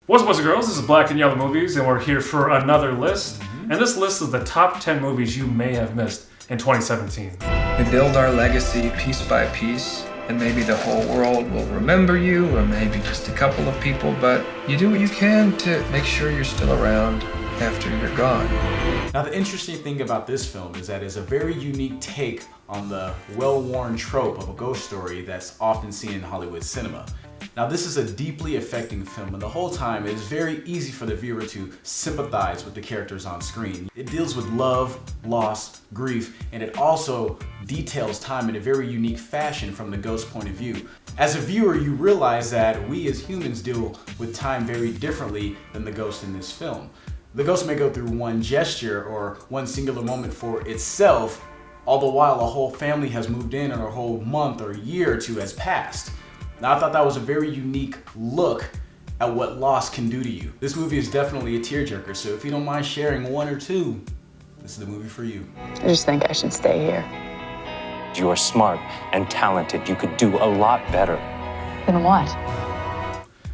What's up, boys and girls? This is Black and Yellow Movies, and we're here for another list. And this list is the top 10 movies you may have missed in 2017. We build our legacy piece by piece, and maybe the whole world will remember you, or maybe just a couple of people, but you do what you can to make sure you're still around after you're gone. Now, the interesting thing about this film is that it's a very unique take on the well-worn trope of a ghost story that's often seen in Hollywood cinema. Now, this is a deeply affecting film, and the whole time it is very easy for the viewer to sympathize with the characters on screen. It deals with love, loss, grief, and it also details time in a very unique fashion from the ghost point of view. As a viewer, you realize that we as humans deal with time very differently than the ghost in this film. The ghost may go through one gesture or one singular moment for itself, all the while a whole family has moved in or a whole month or year or two has passed. Now, I thought that was a very unique look at what loss can do to you. This movie is definitely a tearjerker, so if you don't mind sharing one or two, this is the movie for you. I just think I should stay here. You are smart and talented. You could do a lot better. Then what?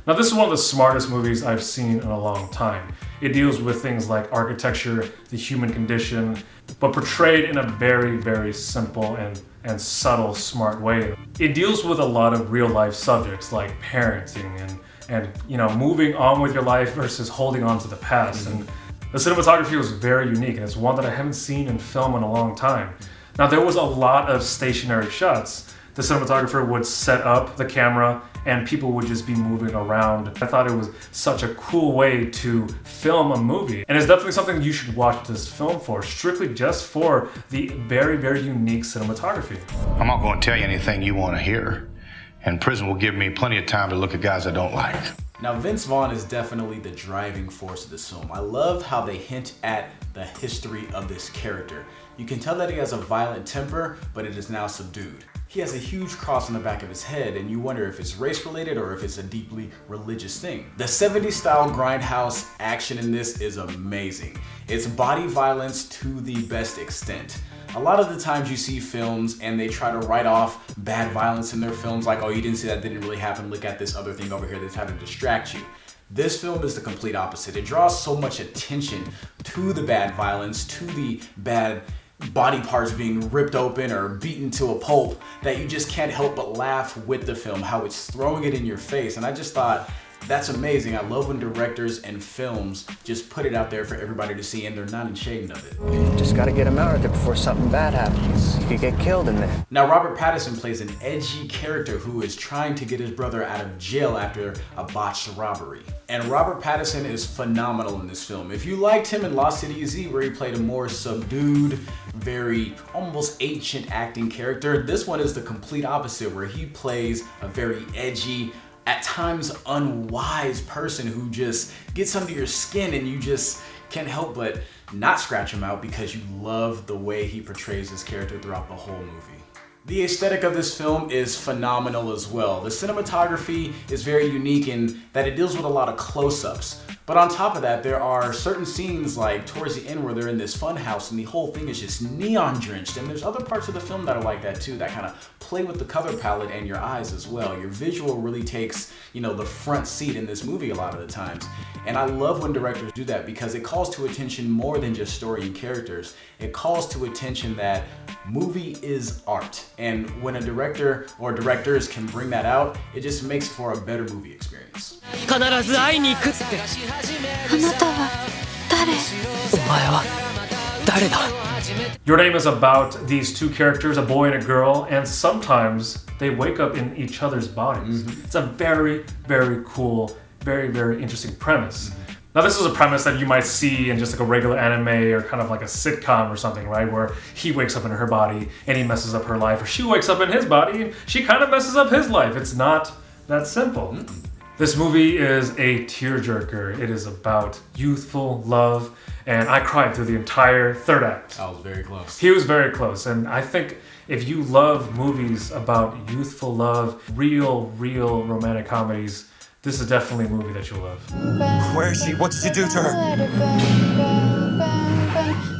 Now, this is one of the smartest movies I've seen in a long time. It deals with things like architecture, the human condition, but portrayed in a very, very simple and subtle, smart way. It deals with a lot of real life subjects like parenting and moving on with your life versus holding on to the past. And the cinematography was very unique, and it's one that I haven't seen in film in a long time. Now, there was a lot of stationary shots. The cinematographer would set up the camera and people would just be moving around. I thought it was such a cool way to film a movie. And it's definitely something you should watch this film for, strictly just for the very, very unique cinematography. I'm not going to tell you anything you want to hear. And prison will give me plenty of time to look at guys I don't like. Now, Vince Vaughn is definitely the driving force of this film. I love how they hint at the history of this character. You can tell that he has a violent temper, but it is now subdued. He has a huge cross on the back of his head, and you wonder if it's race-related or if it's a deeply religious thing. The 70s style grindhouse action in this is amazing. It's body violence to the best extent. A lot of the times you see films and they try to write off bad violence in their films, like, oh, you didn't see that, didn't really happen, look at this other thing over here, that's how to distract you. This film is the complete opposite. It draws so much attention to the bad violence, to the bad body parts being ripped open or beaten to a pulp, that you just can't help but laugh with the film, how it's throwing it in your face. And I just thought, that's amazing. I love when directors and films just put it out there for everybody to see and they're not ashamed of it. You just gotta get him out of there before something bad happens. You could get killed in there. Now, Robert Pattinson plays an edgy character who is trying to get his brother out of jail after a botched robbery. And Robert Pattinson is phenomenal in this film. If you liked him in Lost City Z, where he played a more subdued, very almost ancient acting character, this one is the complete opposite, where he plays a very edgy, at times unwise person who just gets under your skin and you just can't help but not scratch him out because you love the way he portrays his character throughout the whole movie. The aesthetic of this film is phenomenal as well. The cinematography is very unique in that it deals with a lot of close-ups. But on top of that, there are certain scenes like towards the end where they're in this fun house and the whole thing is just neon drenched. And there's other parts of the film that are like that too, that kind of play with the color palette and your eyes as well. Your visual really takes, the front seat in this movie a lot of the times. And I love when directors do that because it calls to attention more than just story and characters. It calls to attention that movie is art. And when a director or directors can bring that out, it just makes for a better movie experience. Your Name is about these two characters, a boy and a girl, and sometimes they wake up in each other's bodies. It's a very, very cool, very, very interesting premise. Now, this is a premise that you might see in just like a regular anime or kind of like a sitcom or something, right? Where he wakes up in her body and he messes up her life, or she wakes up in his body and she kind of messes up his life. It's not that simple. This movie is a tearjerker. It is about youthful love, and I cried through the entire third act. I was very close. He was very close, and I think if you love movies about youthful love, real romantic comedies, this is definitely a movie that you'll love. Where is she? What did you do to her?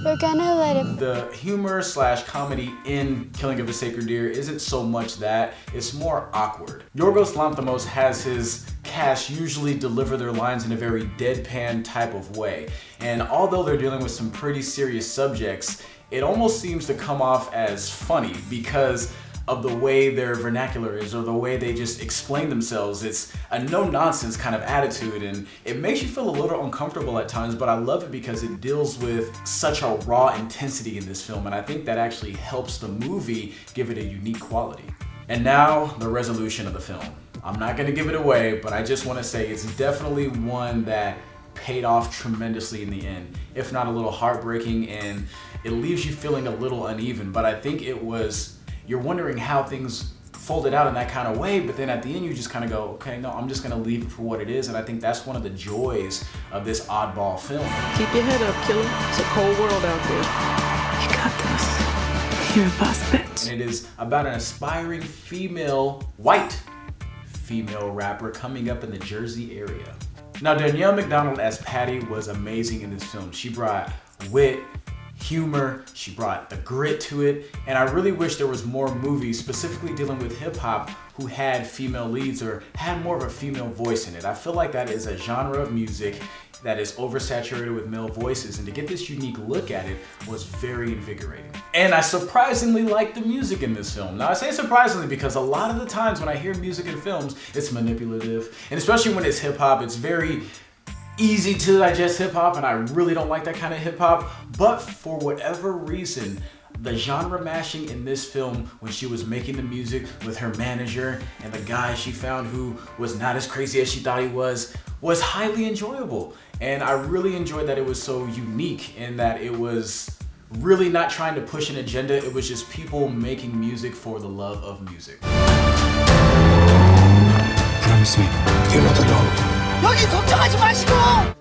We're gonna let it. The humor / comedy in Killing of a Sacred Deer isn't so much that, it's more awkward. Yorgos Lanthimos has his cast usually deliver their lines in a very deadpan type of way. And although they're dealing with some pretty serious subjects, it almost seems to come off as funny because of the way their vernacular is or the way they just explain themselves. It's a no-nonsense kind of attitude, and it makes you feel a little uncomfortable at times, but I love it because it deals with such a raw intensity in this film, and I think that actually helps the movie give it a unique quality. And now, the resolution of the film. I'm not gonna give it away, but I just wanna say it's definitely one that paid off tremendously in the end, if not a little heartbreaking, and it leaves you feeling a little uneven, but I think it was, you're wondering how things folded out in that kind of way, but then at the end you just kind of go, okay, no, I'm just gonna leave it for what it is, and I think that's one of the joys of this oddball film. Keep your head up, killer. It's a cold world out there. You got this. You're a boss bitch. And it is about an aspiring white female rapper coming up in the Jersey area. Now, Danielle McDonald as Patty was amazing in this film. She brought wit, humor, she brought the grit to it, and I really wish there was more movies specifically dealing with hip hop who had female leads or had more of a female voice in it. I feel like that is a genre of music that is oversaturated with male voices, and to get this unique look at it was very invigorating. And I surprisingly liked the music in this film. Now I say surprisingly because a lot of the times when I hear music in films, it's manipulative, and especially when it's hip hop, it's very easy to digest hip hop, and I really don't like that kind of hip hop. But for whatever reason, the genre mashing in this film when she was making the music with her manager and the guy she found who was not as crazy as she thought he was highly enjoyable. And I really enjoyed that it was so unique in that it was really not trying to push an agenda. It was just people making music for the love of music. Promise me, you're not alone.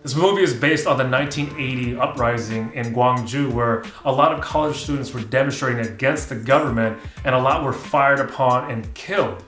This movie is based on the 1980 uprising in Gwangju, where a lot of college students were demonstrating against the government and a lot were fired upon and killed.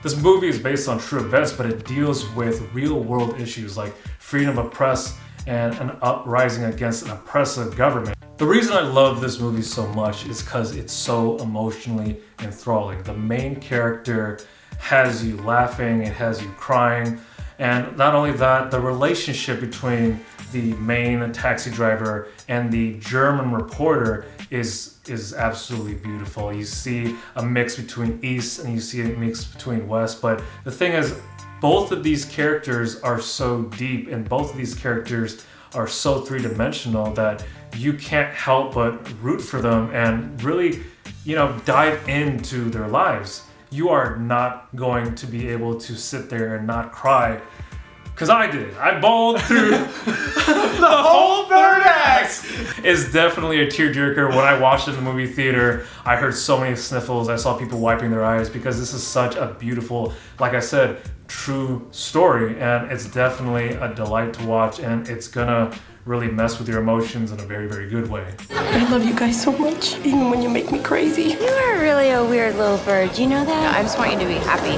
This movie is based on true events, but it deals with real world issues like freedom of press and an uprising against an oppressive government. The reason I love this movie so much is because it's so emotionally enthralling. The main character has you laughing, it has you crying. And not only that, the relationship between the main taxi driver and the German reporter is absolutely beautiful. You see a mix between East and you see a mix between West, but the thing is, both of these characters are so deep and both of these characters are so three-dimensional that you can't help but root for them and really, dive into their lives. You are not going to be able to sit there and not cry, because I did. I bawled through the whole third act. It's definitely a tearjerker. When I watched it in the movie theater, I heard so many sniffles. I saw people wiping their eyes because this is such a beautiful, like I said, true story, and it's definitely a delight to watch, and it's gonna really mess with your emotions in a very, very good way. I love you guys so much, even when you make me crazy. You are really a weird little bird, you know that? I just want you to be happy.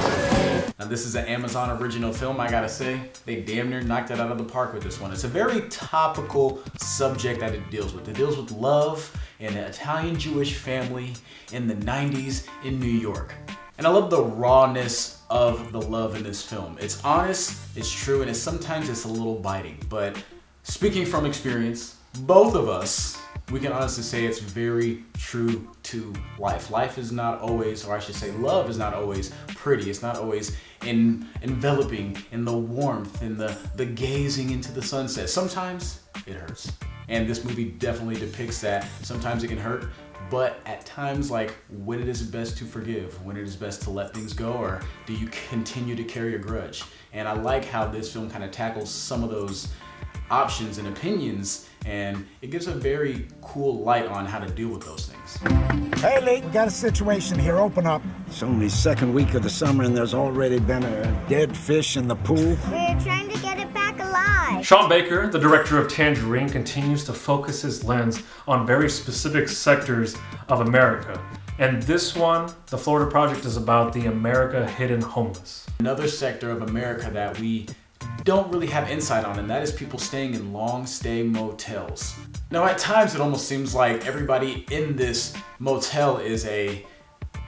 Now this is an Amazon original film, I gotta say. They damn near knocked it out of the park with this one. It's a very topical subject that it deals with. It deals with love in an Italian-Jewish family in the 90s in New York. And I love the rawness of the love in this film. It's honest, it's true, and sometimes it's a little biting, but speaking from experience, both of us, we can honestly say it's very true to life. Life is not always, or I should say love is not always pretty. It's not always enveloping in the warmth, in the gazing into the sunset. Sometimes it hurts. And this movie definitely depicts that. Sometimes it can hurt, but at times, like when it is best to forgive, when it is best to let things go, or do you continue to carry a grudge? And I like how this film kind of tackles some of those options and opinions, and it gives a very cool light on how to deal with those things. Hey, Lee, we got a situation here. Open up. It's only second week of the summer, and there's already been a dead fish in the pool. We're trying to get it back alive. Sean Baker, the director of Tangerine, continues to focus his lens on very specific sectors of America. And this one, the Florida Project, is about the America hidden homeless. Another sector of America that we don't really have insight on, and that is people staying in long stay motels. Now at times it almost seems like everybody in this motel is a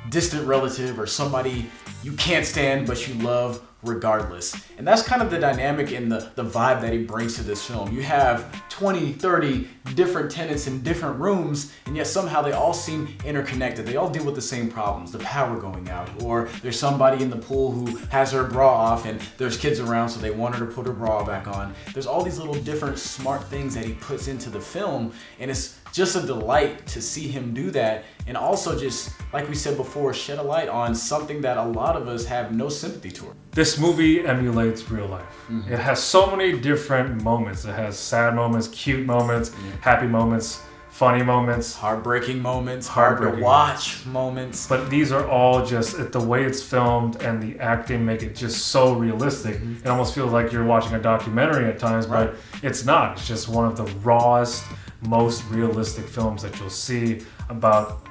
distant relative or somebody you can't stand but you love regardless. And that's kind of the dynamic and the vibe that he brings to this film. You have 20, 30 different tenants in different rooms, and yet somehow they all seem interconnected. They all deal with the same problems, the power going out, or there's somebody in the pool who has her bra off and there's kids around so they want her to put her bra back on. There's all these little different smart things that he puts into the film, and it's just a delight to see him do that, and also just, like we said before, shed a light on something that a lot of us have no sympathy toward. This movie emulates real life. It has so many different moments. It has sad moments, cute moments, happy moments, funny moments, heartbreaking moments, hard to watch moments. But these are all just, the way it's filmed and the acting make it just so realistic. It almost feels like you're watching a documentary at times, but it's not. It's just one of the rawest, most realistic films that you'll see about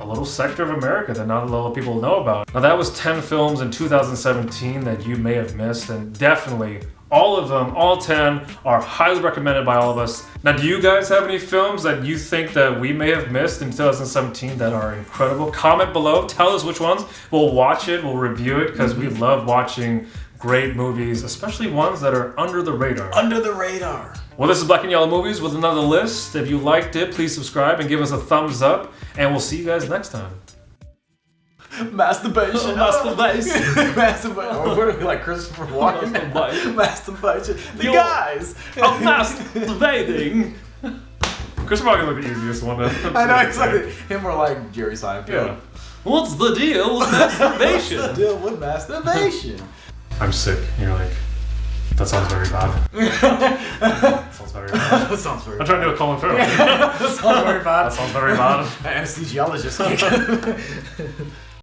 a little sector of America that not a lot of people know about. Now that was 10 films in 2017 that you may have missed, and definitely all of them, all 10, are highly recommended by all of us. Now, do you guys have any films that you think that we may have missed in 2017 that are incredible? Comment below, tell us which ones. We'll watch it, we'll review it, because we love watching great movies, especially ones that are under the radar. Under the radar. Well, this is Black and Yellow Movies with another list. If you liked it, please subscribe and give us a thumbs up, and we'll see you guys next time. Masturbation. Masturbation. Masturbation. Or what are we, like Christopher Walken? Masturbation. The guys. I'm masturbating. Christopher Walken was the easiest one. I know, exactly. Him or like Jerry Seinfeld. Yeah. What's the deal with masturbation? What's the deal with masturbation? I'm sick. You're like, that sounds very bad. That sounds very bad. That sounds very bad. I'm trying to do a Colin Farrell. That sounds very bad. That sounds very bad. Anesthesiologist.